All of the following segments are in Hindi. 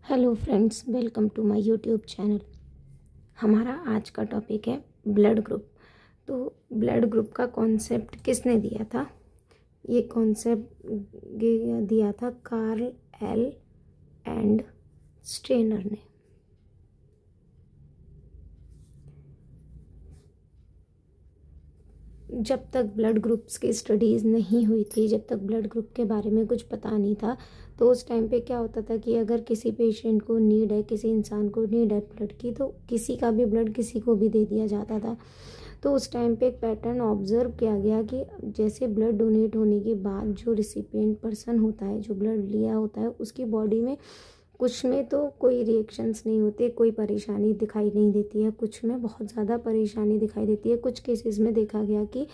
Hello friends, welcome to my YouTube channel. हमारा आज का टॉपिक है ब्लड ग्रुप। तो ब्लड ग्रुप का कॉन्सेप्ट किसने दिया था? ये कॉन्सेप्ट दिया था कार्ल एल एंड स्टेनर ने। जब तक ब्लड ग्रुप्स की स्टडीज़ नहीं हुई थी, जब तक ब्लड ग्रुप के बारे में कुछ पता नहीं था, तो उस टाइम पे क्या होता था कि अगर किसी पेशेंट को नीड है, किसी इंसान को नीड है ब्लड की, तो किसी का भी ब्लड किसी को भी दे दिया जाता था। तो उस टाइम पे एक पैटर्न ऑब्जर्व किया गया कि जैसे ब्लड डोनेट होने के बाद जो रिसिपिएंट पर्सन होता है, जो ब्लड लिया होता है, उसकी बॉडी में कुछ में तो कोई रिएक्शंस नहीं होते, कोई परेशानी दिखाई नहीं देती है, कुछ में बहुत ज़्यादा परेशानी दिखाई देती है। कुछ केसेस में देखा गया कि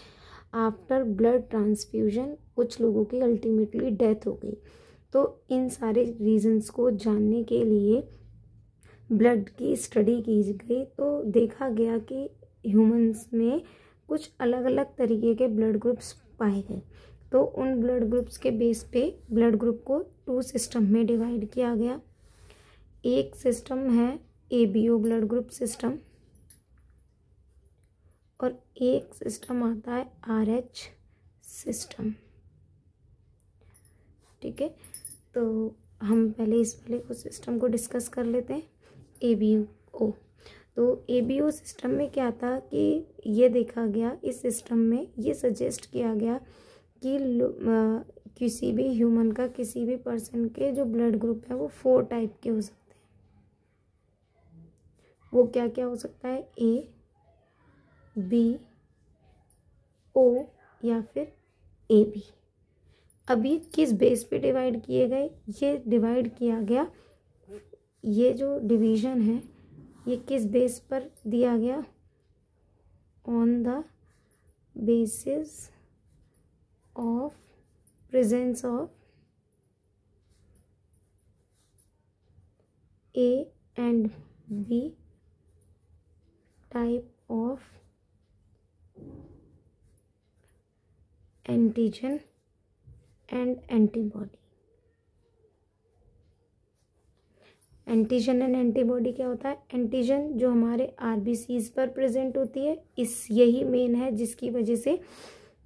आफ्टर ब्लड ट्रांसफ्यूजन कुछ लोगों की अल्टीमेटली डेथ हो गई। तो इन सारे रीजंस को जानने के लिए ब्लड की स्टडी की गई, तो देखा गया कि ह्यूमंस में कुछ अलग अलग तरीके के ब्लड ग्रुप्स पाए गए। तो उन ब्लड ग्रुप्स के बेस पे ब्लड ग्रुप को 2 सिस्टम में डिवाइड किया गया। एक सिस्टम है ABO ब्लड ग्रुप सिस्टम और एक सिस्टम आता है RH सिस्टम। ठीक है, तो हम पहले इस वाले को सिस्टम को डिस्कस कर लेते हैं, ABO। तो ABO सिस्टम में क्या था कि ये देखा गया, इस सिस्टम में ये सजेस्ट किया गया कि किसी भी ह्यूमन का, किसी भी पर्सन के जो ब्लड ग्रुप है वो 4 टाइप के हो सकते हैं। वो क्या क्या हो सकता है? A, B, O या फिर AB। अब ये किस बेस पे डिवाइड किए गए? ये डिवाइड किया गया, ये जो डिवीज़न है ये किस बेस पर दिया गया? On the basis of presence of A and B type of antigen and antibody. Antigen and antibody क्या होता है? एंटीजन जो हमारे RBCs पर प्रेजेंट होती है, यही मेन है जिसकी वजह से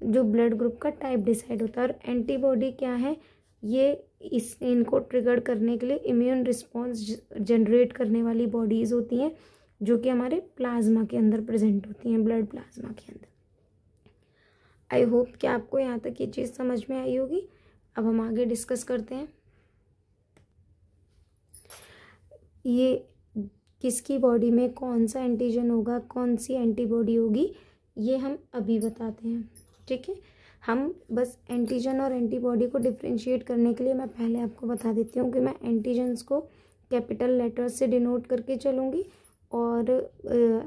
जो ब्लड ग्रुप का टाइप डिसाइड होता है। और एंटीबॉडी क्या है? ये इनको ट्रिगर करने के लिए इम्यून रिस्पॉन्स जनरेट करने वाली बॉडीज़ होती हैं, जो कि हमारे प्लाज्मा के अंदर प्रेजेंट होती हैं, ब्लड प्लाज्मा के अंदर। आई होप कि आपको यहाँ तक ये चीज़ समझ में आई होगी। अब हम आगे डिस्कस करते हैं। ये किसकी बॉडी में कौन सा एंटीजन होगा, कौन सी एंटीबॉडी होगी, ये हम अभी बताते हैं। ठीक है, हम बस एंटीजन और एंटीबॉडी को डिफ्रेंशिएट करने के लिए मैं पहले आपको बता देती हूँ कि मैं एंटीजन्स को कैपिटल लेटर से डिनोट करके चलूँगी और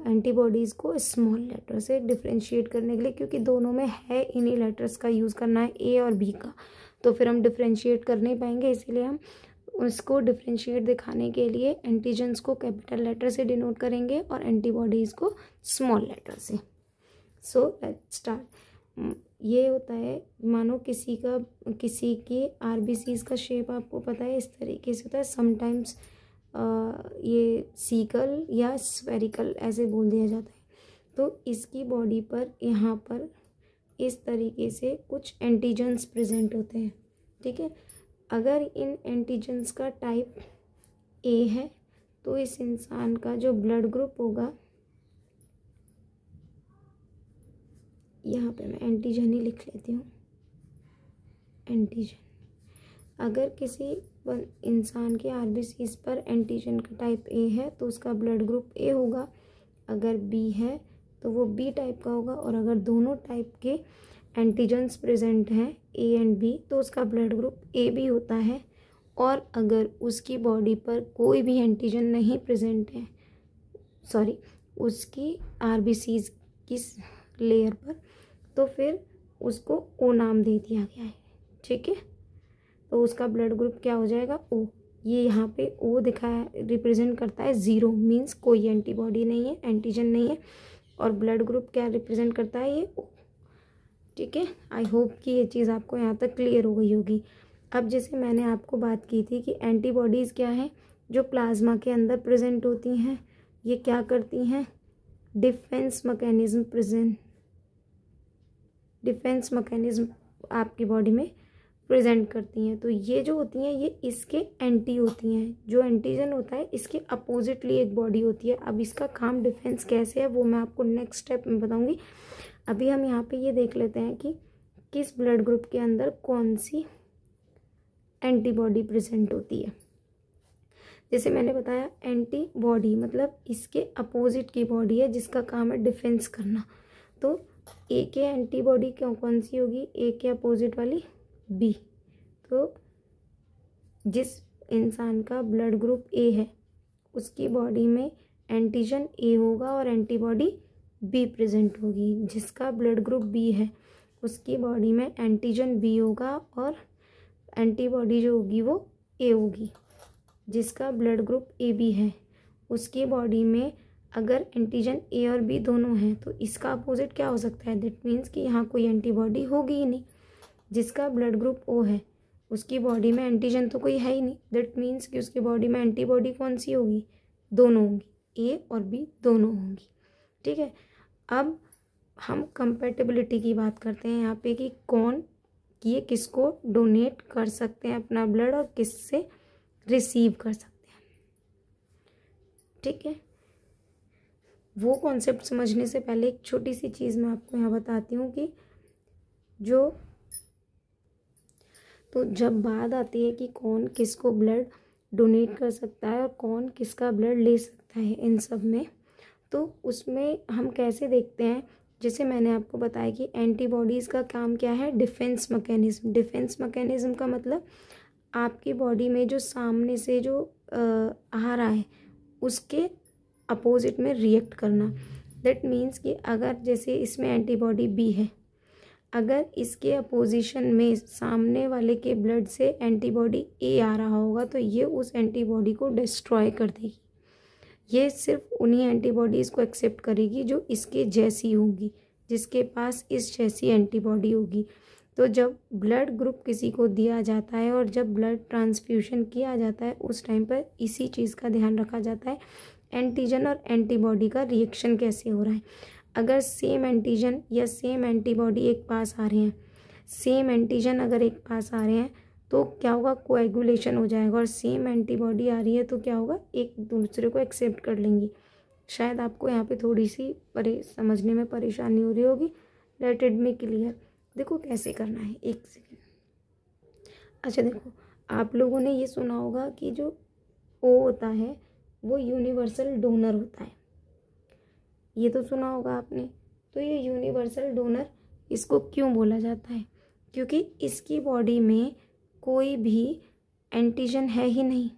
एंटीबॉडीज़ को स्मॉल लेटर से डिफ्रेंशिएट करने के लिए, क्योंकि दोनों में है इन्हीं लेटर्स का यूज़ करना है, A और B का, तो फिर हम डिफ्रेंशिएट कर नहीं पाएंगे। इसीलिए हम उसको डिफ्रेंशिएट दिखाने के लिए एंटीजन्स को कैपिटल लेटर से डिनोट करेंगे और एंटीबॉडीज़ को स्मॉल लेटर से। So let's start. ये होता है, मानो किसी की RBCs का शेप आपको पता है, इस तरीके से होता है। समटाइम्स ये सीकल या स्फेरिकल ऐसे बोल दिया जाता है। तो इसकी बॉडी पर यहाँ पर इस तरीके से कुछ एंटीजन्स प्रेजेंट होते हैं। ठीक है, अगर इन एंटीजन्स का टाइप A है तो इस इंसान का जो ब्लड ग्रुप होगा, यहाँ पे मैं एंटीजन ही लिख लेती हूँ, एंटीजन। अगर किसी इंसान के RBCs पर एंटीजन का टाइप A है तो उसका ब्लड ग्रुप A होगा। अगर B है तो वो B टाइप का होगा। और अगर दोनों टाइप के एंटीजन्स प्रेजेंट हैं A एंड B तो उसका ब्लड ग्रुप AB होता है। और अगर उसकी बॉडी पर कोई भी एंटीजन नहीं प्रेजेंट है, सॉरी उसकी RBCs की लेयर पर, तो फिर उसको O नाम दे दिया गया है। ठीक है, तो उसका ब्लड ग्रुप क्या हो जाएगा? O। ये यहाँ पे O दिखाया, रिप्रेजेंट करता है 0, मीन्स कोई एंटीबॉडी नहीं है, एंटीजन नहीं है। और ब्लड ग्रुप क्या रिप्रेजेंट करता है? ये O। ठीक है, आई होप कि ये चीज़ आपको यहाँ तक क्लियर हो गई होगी। अब जैसे मैंने आपको बात की थी कि एंटीबॉडीज़ क्या है, जो प्लाज्मा के अंदर प्रेजेंट होती हैं, ये क्या करती हैं, डिफेंस मैकेनिज्म आपकी बॉडी में प्रेजेंट करती हैं। तो ये जो होती हैं ये इसके एंटी होती हैं। जो एंटीजन होता है इसके अपोजिटली एक बॉडी होती है। अब इसका काम डिफेंस कैसे है वो मैं आपको नेक्स्ट स्टेप में बताऊंगी। अभी हम यहाँ पे ये देख लेते हैं कि किस ब्लड ग्रुप के अंदर कौन सी एंटीबॉडी प्रेजेंट होती है। जैसे मैंने बताया एंटीबॉडी मतलब इसके अपोजिट की बॉडी है जिसका काम है डिफेंस करना। तो ए के एंटीबॉडी कौन सी होगी, ए के अपोजिट वाली बी। तो जिस इंसान का ब्लड ग्रुप ए है उसकी बॉडी में एंटीजन ए होगा और एंटीबॉडी बी प्रेजेंट होगी। जिसका ब्लड ग्रुप बी है उसकी बॉडी में एंटीजन बी होगा और एंटीबॉडी जो होगी वो ए होगी। जिसका ब्लड ग्रुप ए बी है उसकी बॉडी में अगर एंटीजन ए और बी दोनों हैं तो इसका अपोजिट क्या हो सकता है, दैट मीन्स कि यहाँ कोई एंटीबॉडी होगी ही नहीं। जिसका ब्लड ग्रुप ओ है उसकी बॉडी में एंटीजन तो कोई है ही नहीं, दैट मीन्स कि उसकी बॉडी में एंटीबॉडी कौन सी होगी, दोनों होंगी, ए और बी दोनों होंगी। ठीक है, अब हम कंपैटिबिलिटी की बात करते हैं यहाँ पे कि कौन ये किसको डोनेट कर सकते हैं अपना ब्लड और किससे रिसीव कर सकते हैं। ठीक है, वो कॉन्सेप्ट समझने से पहले एक छोटी सी चीज़ मैं आपको यहाँ बताती हूँ कि तो जब बात आती है कि कौन किसको ब्लड डोनेट कर सकता है और कौन किसका ब्लड ले सकता है इन सब में, तो उसमें हम कैसे देखते हैं। जैसे मैंने आपको बताया कि एंटीबॉडीज़ का काम क्या है, डिफेंस मैकेनिज्म। डिफेंस मैकेनिज्म का मतलब आपकी बॉडी में जो सामने से जो आ रहा है उसके अपोजिट में रिएक्ट करना। दैट मीन्स कि अगर जैसे इसमें एंटीबॉडी बी है, अगर इसके अपोजिशन में सामने वाले के ब्लड से एंटीबॉडी ए आ रहा होगा तो ये उस एंटीबॉडी को डिस्ट्रॉय कर देगी। ये सिर्फ उन्हीं एंटीबॉडीज़ को एक्सेप्ट करेगी जो इसके जैसी होगी, जिसके पास इस जैसी एंटीबॉडी होगी। तो जब ब्लड ग्रुप किसी को दिया जाता है और जब ब्लड ट्रांसफ्यूशन किया जाता है उस टाइम पर इसी चीज़ का ध्यान रखा जाता है, एंटीजन और एंटीबॉडी का रिएक्शन कैसे हो रहा है। अगर सेम एंटीजन या सेम एंटीबॉडी एक पास आ रहे हैं, सेम एंटीजन अगर एक पास आ रहे हैं तो क्या होगा, कोएगुलेशन हो जाएगा। और सेम एंटीबॉडी आ रही है तो क्या होगा, एक दूसरे को एक्सेप्ट कर लेंगी। शायद आपको यहाँ पे थोड़ी सी समझने में परेशानी हो रही होगी, लेट इट मी क्लियर। देखो कैसे करना है, एक सेकेंड। अच्छा देखो, आप लोगों ने ये सुना होगा कि जो ओ होता है वो यूनिवर्सल डोनर होता है, ये तो सुना होगा आपने। तो ये यूनिवर्सल डोनर इसको क्यों बोला जाता है, क्योंकि इसकी बॉडी में कोई भी एंटीजन है ही नहीं,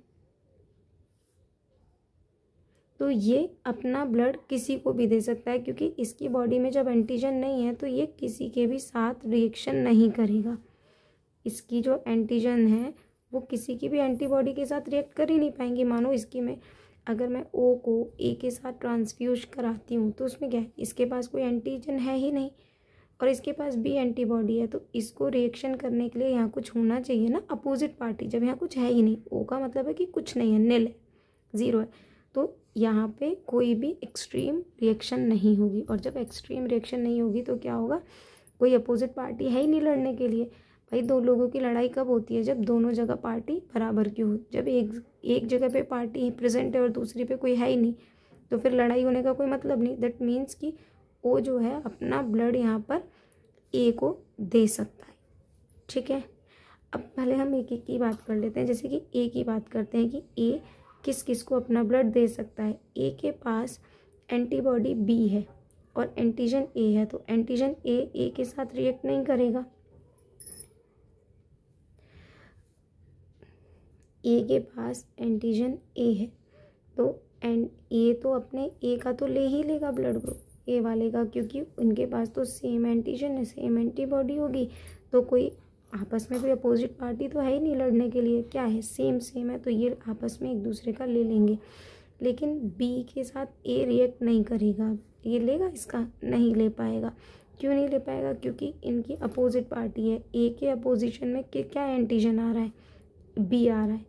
तो ये अपना ब्लड किसी को भी दे सकता है। क्योंकि इसकी बॉडी में जब एंटीजन नहीं है तो ये किसी के भी साथ रिएक्शन नहीं करेगा। इसकी जो एंटीजन है वो किसी की भी एंटीबॉडी के साथ रिएक्ट कर ही नहीं पाएंगी। मानो इसकी में अगर मैं ओ को ए के साथ ट्रांसफ्यूज कराती हूँ तो उसमें क्या है, इसके पास कोई एंटीजन है ही नहीं और इसके पास बी एंटीबॉडी है, तो इसको रिएक्शन करने के लिए यहाँ कुछ होना चाहिए ना, अपोजिट पार्टी। जब यहाँ कुछ है ही नहीं, ओ का मतलब है कि कुछ नहीं है, निल है, ज़ीरो है, तो यहाँ पे कोई भी एक्सट्रीम रिएक्शन नहीं होगी। और जब एक्सट्रीम रिएक्शन नहीं होगी तो क्या होगा, कोई अपोजिट पार्टी है ही नहीं लड़ने के लिए। भाई दो लोगों की लड़ाई कब होती है, जब दोनों जगह पार्टी बराबर की हो। जब एक जगह पे पार्टी प्रेजेंट है और दूसरी पे कोई है ही नहीं तो फिर लड़ाई होने का कोई मतलब नहीं। दैट मीन्स कि वो जो है अपना ब्लड यहाँ पर ए को दे सकता है। ठीक है, अब पहले हम एक एक की बात कर लेते हैं। जैसे कि ए की बात करते हैं कि ए किस किस को अपना ब्लड दे सकता है। ए के पास एंटीबॉडी बी है और एंटीजन ए है, तो एंटीजन ए के साथ रिएक्ट नहीं करेगा। ए के पास एंटीजन ए है तो ए तो अपने ए का तो ले ही लेगा ब्लड ग्रुप ए वाले का, क्योंकि उनके पास तो सेम एंटीजन है, सेम एंटीबॉडी होगी। तो कोई आपस में कोई अपोजिट पार्टी तो है ही नहीं लड़ने के लिए, क्या है, सेम है, तो ये आपस में एक दूसरे का ले लेंगे। लेकिन बी के साथ ए रिएक्ट नहीं करेगा, ये लेगा इसका, नहीं ले पाएगा। क्यों नहीं ले पाएगा, क्योंकि इनकी अपोजिट पार्टी है। ए के अपोजिशन में क्या एंटीजन आ रहा है, बी आ रहा है,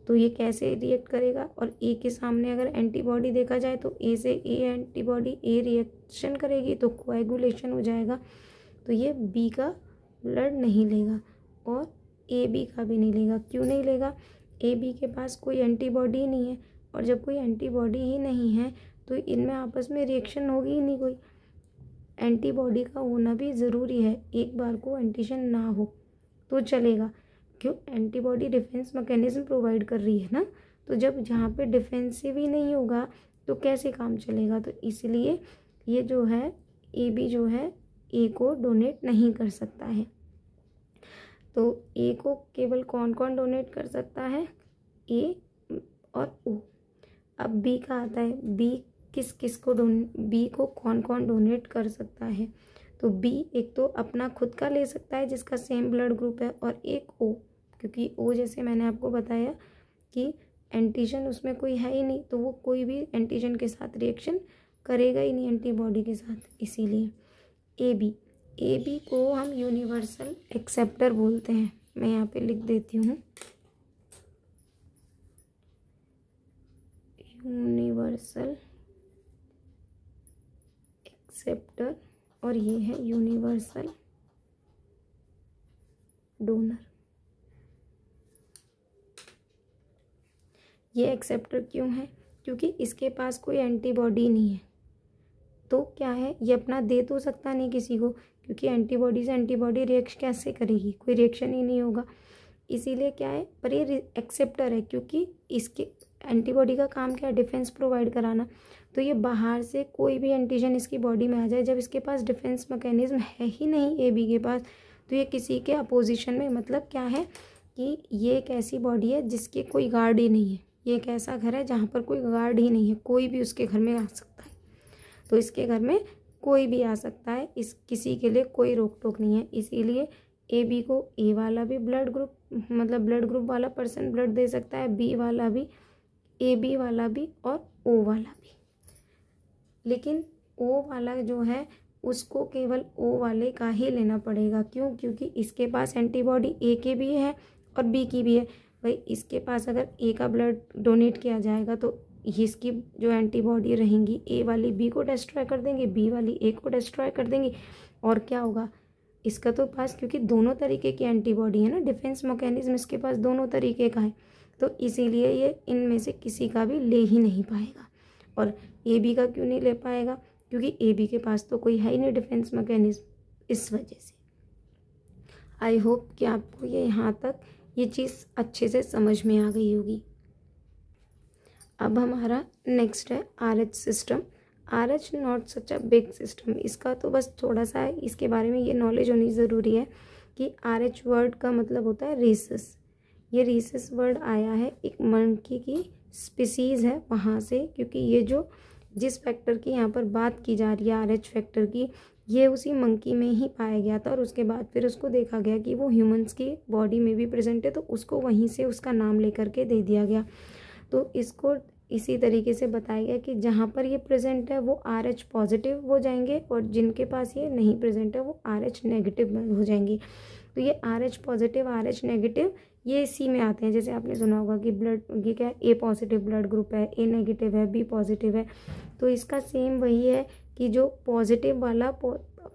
तो ये कैसे रिएक्ट करेगा, और ए के सामने अगर एंटीबॉडी देखा जाए तो ए से ए एंटीबॉडी ए रिएक्शन करेगी तो कोएगुलेशन हो जाएगा। तो ये बी का ब्लड नहीं लेगा और ए बी का भी नहीं लेगा। क्यों नहीं लेगा? ए बी के पास कोई एंटीबॉडी ही नहीं है, और जब कोई एंटीबॉडी ही नहीं है तो इनमें आपस में रिएक्शन होगी ही नहीं कोई। एंटीबॉडी का होना भी ज़रूरी है, एक बार को एंटीजन ना हो तो चलेगा। क्यों? एंटीबॉडी डिफेंस मैकेनिज्म प्रोवाइड कर रही है ना, तो जब जहाँ पे डिफेंसिव ही नहीं होगा तो कैसे काम चलेगा। तो इसलिए ये जो है ए बी जो है ए को डोनेट नहीं कर सकता है। तो ए को केवल कौन कौन डोनेट कर सकता है? ए और ओ। अब बी का आता है, बी किस किस को बी को कौन कौन डोनेट कर सकता है? तो बी एक तो अपना खुद का ले सकता है जिसका सेम ब्लड ग्रुप है, और एक ओ, क्योंकि ओ जैसे मैंने आपको बताया कि एंटीजन उसमें कोई है ही नहीं, तो वो कोई भी एंटीजन के साथ रिएक्शन करेगा ही नहीं एंटीबॉडी के साथ। इसीलिए ए बी को हम यूनिवर्सल एक्सेप्टर बोलते हैं। मैं यहाँ पे लिख देती हूँ यूनिवर्सल एक्सेप्टर, और ये है यूनिवर्सल डोनर। ये एक्सेप्टर क्यों है? क्योंकि इसके पास कोई एंटीबॉडी नहीं है, तो क्या है, ये अपना दे तो सकता नहीं किसी को, क्योंकि एंटीबॉडी से एंटीबॉडी रिएक्शन कैसे करेगी, कोई रिएक्शन ही नहीं होगा। इसीलिए क्या है, पर ये एक्सेप्टर है, क्योंकि इसके एंटीबॉडी का काम क्या है? डिफेंस प्रोवाइड कराना। तो ये बाहर से कोई भी एंटीजन इसकी बॉडी में आ जाए, जब इसके पास डिफेंस मैकेनिज्म है ही नहीं ए बी के पास, तो ये किसी के अपोजिशन में, मतलब क्या है कि ये एक ऐसी बॉडी है जिसके कोई गार्ड ही नहीं है। ये एक ऐसा घर है जहाँ पर कोई गार्ड ही नहीं है, कोई भी उसके घर में आ सकता है। तो इसके घर में कोई भी आ सकता है, इस किसी के लिए कोई रोक टोक नहीं है। इसीलिए ए बी को ए वाला भी ब्लड ग्रुप, मतलब ब्लड ग्रुप वाला पर्सन ब्लड दे सकता है, बी वाला भी, ए बी वाला भी, और ओ वाला भी। लेकिन ओ वाला जो है उसको केवल ओ वाले का ही लेना पड़ेगा। क्यों? क्योंकि इसके पास एंटीबॉडी ए के भी है और बी की भी है। भाई इसके पास अगर ए का ब्लड डोनेट किया जाएगा तो इसकी जो एंटीबॉडी रहेंगी ए वाली बी को डिस्ट्रॉय कर देंगे, बी वाली ए को डिस्ट्रॉय कर देंगी, और क्या होगा इसका तो पास, क्योंकि दोनों तरीके की एंटीबॉडी है ना, डिफेंस मैकेनिज्म इसके पास दोनों तरीके का है, तो इसीलिए ये इनमें से किसी का भी ले ही नहीं पाएगा। और ए बी का क्यों नहीं ले पाएगा? क्योंकि ए बी के पास तो कोई है ही नहीं डिफेंस मैकेनिज्म, इस वजह से। आई होप कि आपको ये यहाँ तक ये चीज़ अच्छे से समझ में आ गई होगी। अब हमारा नेक्स्ट है RH system. RH not such a big system. इसका तो बस थोड़ा सा है, इसके बारे में ये नॉलेज होनी ज़रूरी है कि RH वर्ड का मतलब होता है रेसिस। ये रेसिस वर्ड आया है एक मंकी की स्पीसीज़ है वहाँ से, क्योंकि ये जो जिस फैक्टर की यहाँ पर बात की जा रही है RH फैक्टर की, ये उसी मंकी में ही पाया गया था, और उसके बाद फिर उसको देखा गया कि वो ह्यूमंस की बॉडी में भी प्रेजेंट है, तो उसको वहीं से उसका नाम लेकर के दे दिया गया। तो इसको इसी तरीके से बताया गया कि जहाँ पर ये प्रेजेंट है वो RH पॉजिटिव हो जाएंगे, और जिनके पास ये नहीं प्रेजेंट है वो RH नेगेटिव हो जाएंगे। तो ये RH पॉजिटिव RH नेगेटिव ये इसी में आते हैं। जैसे आपने सुना होगा कि ब्लड, ये क्या है, ए पॉजिटिव ब्लड ग्रुप है, ए नेगेटिव है, बी पॉजिटिव है, तो इसका सेम वही है कि जो पॉजिटिव वाला,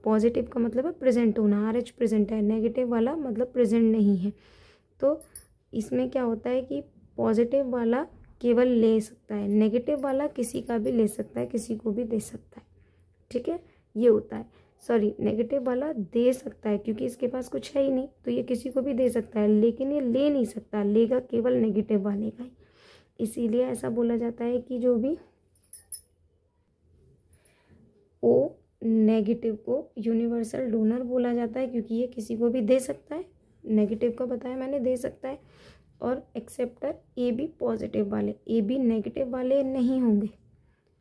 पॉजिटिव का मतलब है प्रेजेंट होना, RH प्रेजेंट है, नेगेटिव वाला मतलब प्रेजेंट नहीं है। तो इसमें क्या होता है कि पॉजिटिव वाला केवल ले सकता है, नेगेटिव वाला किसी का भी ले सकता है, किसी को भी दे सकता है, ठीक है, ये होता है। सॉरी, नेगेटिव वाला दे सकता है क्योंकि इसके पास कुछ है ही नहीं, तो ये किसी को भी दे सकता है, लेकिन ये ले नहीं सकता, लेगा केवल नेगेटिव वाले का ही। इसीलिए ऐसा बोला जाता है कि जो भी ओ नेगेटिव को यूनिवर्सल डोनर बोला जाता है, क्योंकि ये किसी को भी दे सकता है, नेगेटिव का बताया मैंने, दे सकता है। और एक्सेप्टर ए बी पॉजिटिव वाले, ए बी नेगेटिव वाले नहीं होंगे।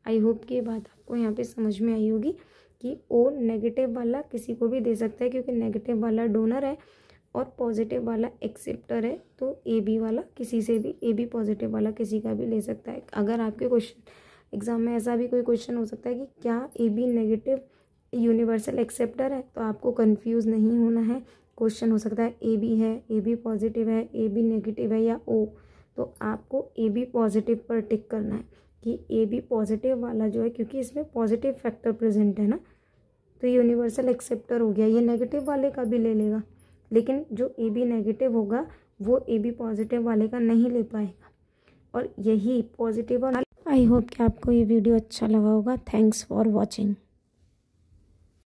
आई होप कि ये बात आपको यहाँ पे समझ में आई होगी कि ओ नेगेटिव वाला किसी को भी दे सकता है, क्योंकि नेगेटिव वाला डोनर है और पॉजिटिव वाला एक्सेप्टर है, तो ए बी वाला किसी से भी, ए बी पॉजिटिव वाला किसी का भी ले सकता है। अगर आपके क्वेश्चन एग्जाम में ऐसा भी कोई क्वेश्चन हो सकता है कि क्या A B negative universal acceptor है, तो आपको कंफ्यूज नहीं होना है। क्वेश्चन हो सकता है ए बी है, ए बी पॉजिटिव है, ए बी नेगेटिव है, या ओ, तो आपको AB पॉजिटिव पर टिक करना है कि AB पॉजिटिव वाला जो है, क्योंकि इसमें पॉजिटिव फैक्टर प्रेजेंट है ना, तो यूनिवर्सल एक्सेप्टर हो गया। ये नेगेटिव वाले का भी ले लेगा, लेकिन जो AB नेगेटिव होगा वो AB पॉजिटिव वाले का नहीं ले पाएगा। और यही पॉजिटिव और आई होप कि आपको ये वीडियो अच्छा लगा होगा। Thanks for watching.